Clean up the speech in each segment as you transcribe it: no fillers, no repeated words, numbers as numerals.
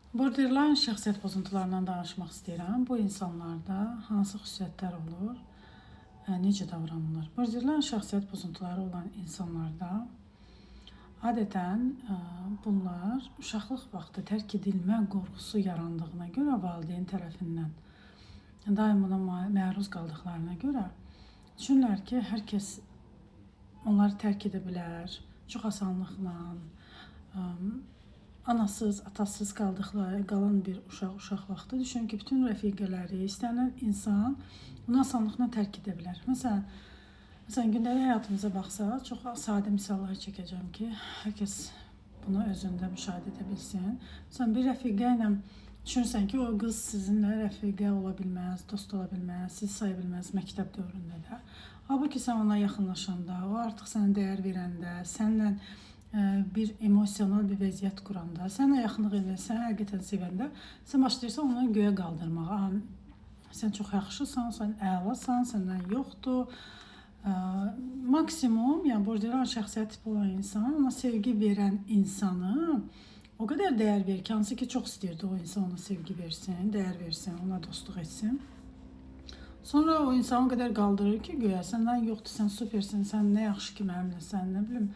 Borderline şəxsiyyət pozuntularından danışmaq istəyirəm. Bu insanlarda hansı xüsusiyyətlər olur, necə davranılır? Borderline şəxsiyyət pozuntuları olan insanlarda adətən bunlar uşaqlıq vaxtı tərk edilmə qorxusu yarandığına görə valideyn tərəfindən daim buna məruz qaldıqlarına görə düşünürlər ki, hər kəs onları tərk edə bilər, çox asanlıqla. Anasız, atasız qalan bir uşaq vaxtı düşün ki, bütün rəfiqələri, istənilən insan bunu asanlıqla tərk edə bilər. Məsələn, gündəlik həyatımıza baxsaq, çox sadə misallar çəkəcəm ki, hər kəs bunu özündə müşahidə edə bilsin. Məsələn, bir rəfiqə ilə düşünürsən ki, o qız sizinlə rəfiqə ola bilməz, dost ola bilməz, sizi saya bilməz məktəb dövründə də. Halbuki sən ona yaxınlaşanda, o artıq sənə dəyər verəndə, sənlə bir emosional bir vəziyyət quranda, sənə yaxınlıq edirsən, həqiqətən sevəndə, sən başlayırsan onu göyə qaldırmağa. Sən çox yaxşısan, sən əlasan, səndən yoxdur. Maksimum, yəni borderline şəxsiyyət tipi olan insan, ona sevgi verən insanı o qədər dəyər verir ki, hansı ki, çox istəyirdi o insan ona sevgi versin, dəyər versin, ona dostluq etsin. Sonra o insanı o qədər qaldırır ki, göyə səndən yoxdur, sən supersin, sən nə yaxşı ki, mənimləsən, nə bilim.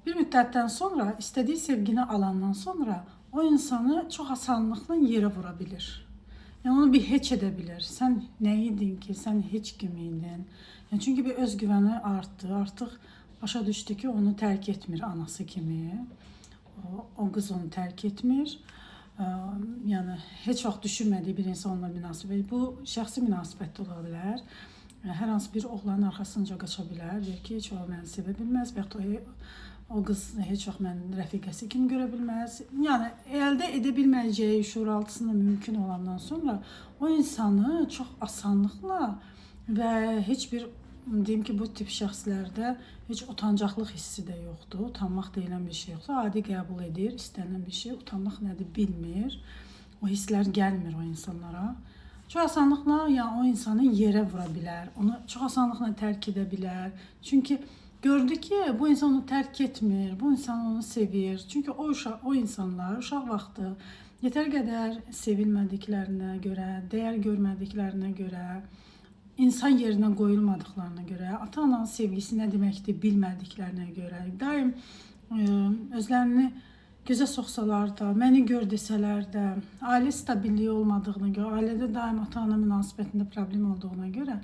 Bir müddətdən sonra, istədiyi sevgini alandan sonra o insanı çox asanlıqla yerə vura bilir. Yəni onu bir heç edə bilir. Sən nə idin ki, sən heç kim idin. Yəni çünki bir özgüvəni artdı. Artıq başa düşdü ki, onu tərk etmir anası kimi. O qız onu tərk etmir. Yəni heç vaxt düşünmədiyi bir insanla münasibət. Bu şəxsi münasibət ola bilər. Hər hansı bir oğlanın arxasınca qaça bilər. Deyir ki, heç o məni sevə bilməz. O qız heç vaxt mənim rəfiqəsi kimi görə bilməz. Yəni əldə edə bilməyəcəyi şuuraltısında mümkün olandan sonra o insanı çox asanlıqla və heç bir, deyim ki, bu tip şəxslərdə heç utancaqlıq hissi də yoxdur. Utanmaq deyilən bir şey yoxdur. Adi qəbul edir, istənilən bir şey. Utanmaq nədir bilmir. O hisslər gəlmir o insanlara. Çox asanlıqla yəni o insanı yerə vura bilər. Onu çox asanlıqla tərk edə bilər. Çünki gördü ki, bu insan onu tərk etmir, bu insan onu sevir. Çünki o insanlar uşaq vaxtı yetər qədər sevilmədiklərinə görə, dəyər görmədiklərinə görə, insan yerinə qoyulmadıqlarına görə, ata-ananın sevgisi nə deməkdir bilmədiklərinə görə, daim özlərini gözə soxsalar da, məni gör desələr də, ailə stabilliyi olmadığına görə, ailədə daim ata-ana münasibətində problem olduğuna görə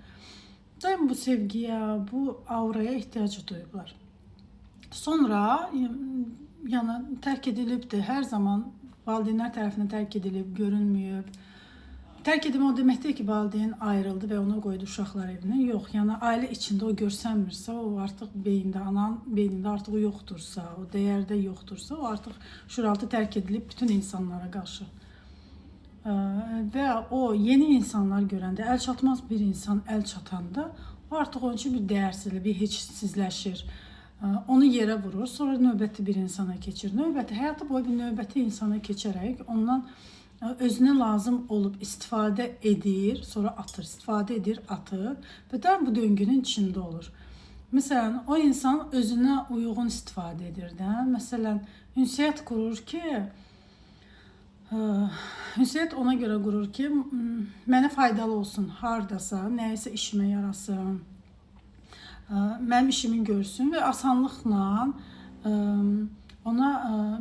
daim bu sevgiyə, bu auraya ehtiyacı duyublar. Sonra yəni tərk edilibdir, hər zaman valideynlər tərəfindən tərk edilib, görünməyib. Tərk edilmə o demək deyil ki, valideyn ayrıldı və onu qoydu uşaqlar evinə. Yox, yəni ailə içində o görsənmirsə, o artıq beyində, ananın beynində artıq o yoxdursa, o dəyərdə yoxdursa, o artıq şuuraltı tərk edilib bütün insanlara qarşı. Və o yeni insanlar görəndə, əl çatmaz bir insan əl çatanda, o artıq onun üçün bir dəyərsizlik, bir heçsizləşir. Onu yerə vurur, sonra növbəti bir insana keçir. Həyatı boyu bir növbəti insana keçərək ondan özünə lazım olub istifadə edir, sonra atır, istifadə edir, atır və daim bu döngünün içində olur. Məsələn, o insan özünə uyğun istifadə edir də. Məsələn, ünsiyyət qurur ki, ünsiyyət ona görə qurur ki, mənə faydalı olsun, hardasa, nəyisə işimə yarasın, mənim işimi görsün və asanlıqla ona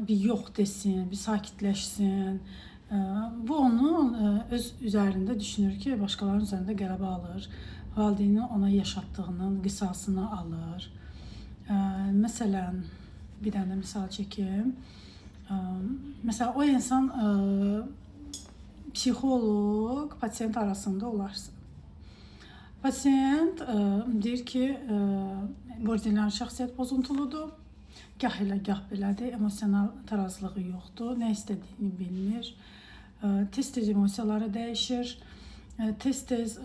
bir yox desin, bir sakitləşsin. Bu onun öz üzərində düşünür ki, başqalarının üzərində qələbə alır, valideynin ona yaşatdığının qisasını alır. Məsələn, bir dənə misal çəkim. Məsələn, o insan psixoloq, pasiyent arasında olarsa. Pasiyent deyir ki, borderline şəxsiyyət pozuntuludur. Gah elə, gah belədir, emosional tarazlığı yoxdur, nə istədiyini bilmir. Tez-tez emosiyaları dəyişir, tez-tez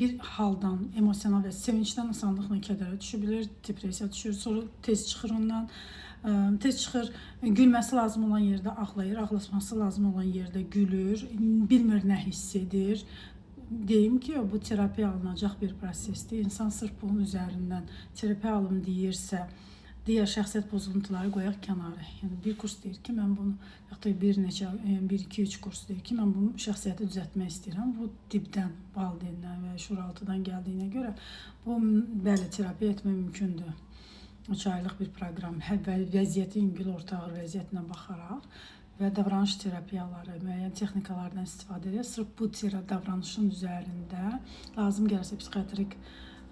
bir haldan, emosional və sevincdən asanlıqla kədərə düşə bilir, depressiya düşür, sonra tez çıxır ondan. Tez çıxır, gülməsi lazım olan yerdə ağlayır, ağlaşması lazım olan yerdə gülür, bilmir nə hiss edir. Deyim ki, bu terapiya alınacaq bir prosesdir. İnsan sırf bunun üzərindən terapiya alım deyirsə, digər şəxsiyyət pozuntuları qoyaq kənara. Yəni bir kurs deyir ki, mən bunu, yaxud da bir neçə, 1, 2, 3 kurs deyir ki, mən bu şəxsiyyəti düzəltmək istəyirəm. Bu dibdən, valideynlər və şuraltıdan gəldiyinə görə bu bəli terapiya etmək mümkündür. 3 aylıq bir proqram, vəziyyəti yüngül orta ağır vəziyyətinə baxaraq və davranış terapiyaları, müəyyən texnikalardan istifadə edir. Sırf bu davranışın üzərində lazım gəlirsə psixiatrik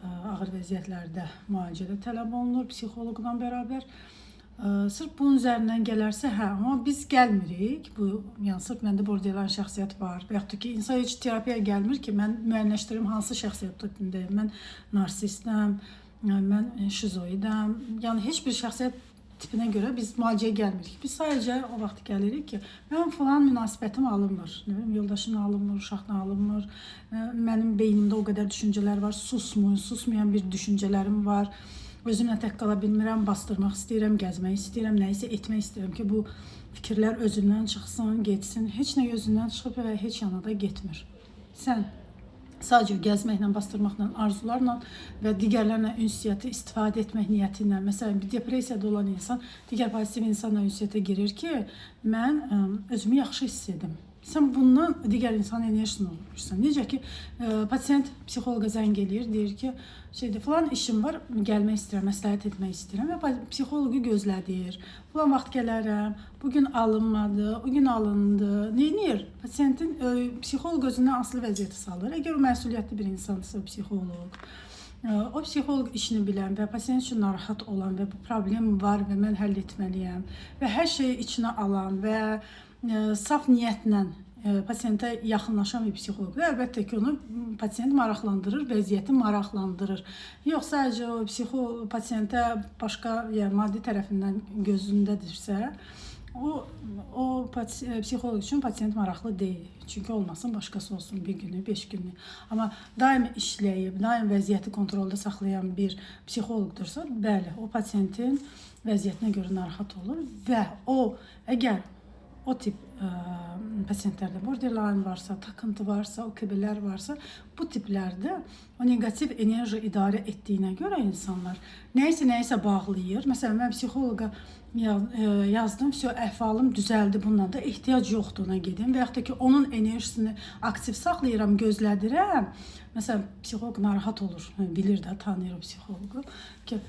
ağır vəziyyətlərdə müalicədə tələb olunur psixoloqla bərabər. Sırf bunun üzərindən gələrsə, amma biz gəlmirik. Bu, yəni sırf məndə borderline şəxsiyyət var. Və yaxud da ki, insan heç terapiyaya gəlmir ki, mən müəyyənləşdirim hansı şəxsiyyət tipindəyim. Mən narsistəm, mən şizoidəm. Yəni heç bir şəxsiyyət tipinə görə biz müalicəyə gəlmirik. Biz sadəcə o vaxt gəlirik ki, mənim falan münasibətim alınmır. Nə bilim, yoldaşımla alınmır, uşaqla alınmır. Mənim beynimdə o qədər düşüncələr var, susmayan bir düşüncələrim var. Özümlə tək qala bilmirəm, bastırmaq istəyirəm, gəzmək istəyirəm, nəyisə etmək istəyirəm ki, bu fikirlər özümdən çıxsın, getsin. Heç nə özündən çıxıb və heç yana da getmir. Sən sadəcə gəzməklə, bastırmaqla, arzularla və digərlərlə ünsiyyəti istifadə etmək niyyəti ilə. Məsələn, bir depressiyada olan insan digər pozitiv insanla ünsiyyətə girir ki, mən özümü yaxşı hiss edim. Sən bundan digər insanın enerjisini olursan. Necə ki, pasiyent psixoloqa zəng eləyir, deyir ki, falan işim var, gəlmək istəyirəm, məsləhət etmək istəyirəm və psixoloqu gözlədir. Falan vaxt gələrəm, bugün alınmadı, o gün alındı. Neynir? Pasiyentin psixoloq özündən asılı vəziyyətə salır. Əgər o məsuliyyətli bir insansa, psixoloq, o psixoloq işini bilən və pasiyent üçün narahat olan və bu problem var və mən həll etməliyəm və hər şeyi içinə alan və saf niyyətlə pasiyentə yaxınlaşan bir psixoloqdur. Əlbəttə ki, onu pasiyent maraqlandırır, vəziyyəti maraqlandırır. Yox, sadəcə o pasiyentə başqa, yəni maddi tərəfindən gözündədirsə, o psixoloq üçün pasiyent maraqlı deyil. Çünki olmasın, başqası olsun, bir günü, 5 günü. Amma daim işləyib, daim vəziyyəti kontrolda saxlayan bir psixoloqdursa, bəli, o pasiyentin vəziyyətinə görə narahat olur və o, əgər o tip pasiyentlərdə borderline varsa, takıntı varsa, OKB-lər varsa, bu tiplərdə o negativ enerji idarə etdiyinə görə insanlar nəyisə bağlayır. Məsələn, mən psixoloqa yazdım, əhvalım düzəldi, bundan da ehtiyac yoxdur ona gedim və yaxud da ki, onun enerjisini aktiv saxlayıram, gözlədirəm. Məsələn, psixoloq narahat olur, bilir də, tanıyır o psixoloqu ki,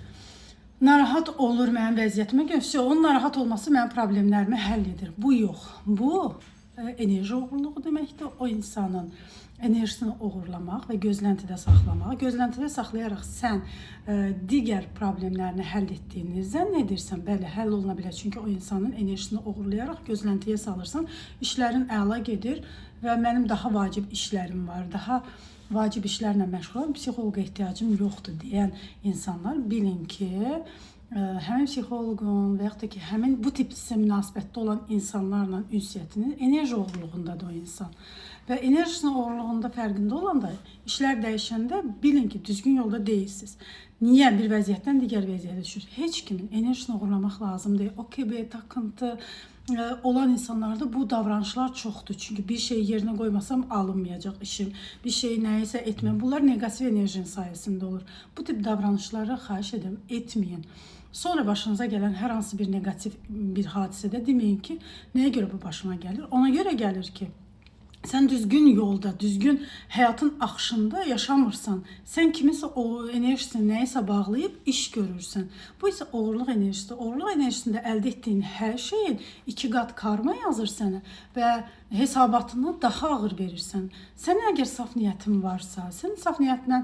narahat olur mənim vəziyyətimə görə, onun narahat olması mənim problemlərimi həll edir. Bu yox. Bu enerji oğurluğu deməkdir. O insanın enerjisini oğurlamaq və gözləntidə saxlamaq. Gözləntidə saxlayaraq sən digər problemlərini həll etdiyini zənn edirsən, bəli, həll oluna bilər. Çünki o insanın enerjisini oğurlayaraq gözləntiyə salırsan, işlərin əla gedir və mənim daha vacib işlərim var, daha vacib işlərlə məşğulam, psixoloqa ehtiyacım yoxdur deyən insanlar bilin ki, həmin psixoloqun və yaxud da ki, həmin bu tip münasibətdə olan insanlarla ünsiyyətinin enerji oğurluğundadır o insan. Və enerjisinin oğurluğunda fərqində olanda, işlər dəyişəndə bilin ki, düzgün yolda deyilsiniz. Niyə bir vəziyyətdən digər vəziyyətə düşür? Heç kimin enerjisini oğurlamaq lazım deyil. OKB, takıntı olan insanlarda bu davranışlar çoxdur. Çünki bir şeyi yerinə qoymasam alınmayacaq işim, bir şeyi nəyisə etməyəm. Bunlar negativ enerjinin sayəsində olur. Bu tip davranışları xahiş edirəm, etməyin. Sonra başınıza gələn hər hansı bir negativ bir hadisədə deməyin ki, nəyə görə bu başıma gəlir? Ona görə gəlir ki, sən düzgün yolda, düzgün həyatın axışında yaşamırsan. Sən kiminsə o enerjisini nəyisə bağlayıb iş görürsən. Bu isə oğurluq enerjisidir. Oğurluq enerjisində əldə etdiyin hər şeyin 2 qat karma yazır sənə və hesabatını daha ağır verirsən. Sən əgər saf niyyətin varsa, sən saf niyyətlə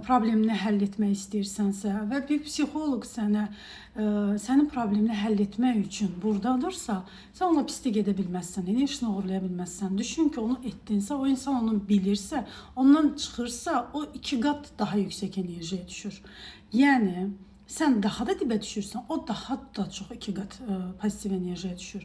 problemini həll etmək istəyirsənsə və bir psixoloq sənin problemini həll etmək üçün buradadırsa, sən ona pislik edə bilməzsən, enerjisini oğurlaya bilməzsən. Düşün ki, onu etdinsə, o insan onu bilirsə, ondan çıxırsa, o 2 qat daha yüksək enerjiyə düşür. Yəni, sən daha da dibə düşürsən, o daha da çox 2 qat pozitiv enerjiyə düşür.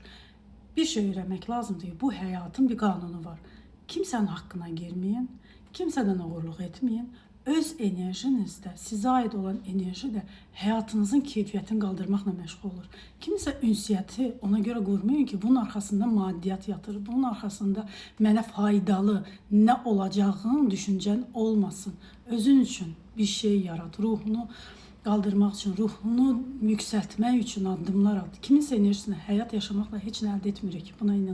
Bir şey öyrənmək lazımdır. Bu həyatın bir qanunu var. Kimsənin haqqına girməyin, kimsədən oğurluq etməyin. Öz enerjinizdə, sizə aid olan enerji də həyatınızın keyfiyyətini qaldırmaqla məşğul olur. Kimsə ünsiyyəti ona görə qurmayın ki, bunun arxasında maddiyyat yatır, bunun arxasında mənə faydalı nə olacağın düşüncən olmasın. Özün üçün bir şey yarat, ruhunu qaldırmaq üçün, ruhunu yüksəltmək üçün addımlar at. Kiminsə enerjisini həyat yaşamaqla heç nə əldə etmirik. Buna inan.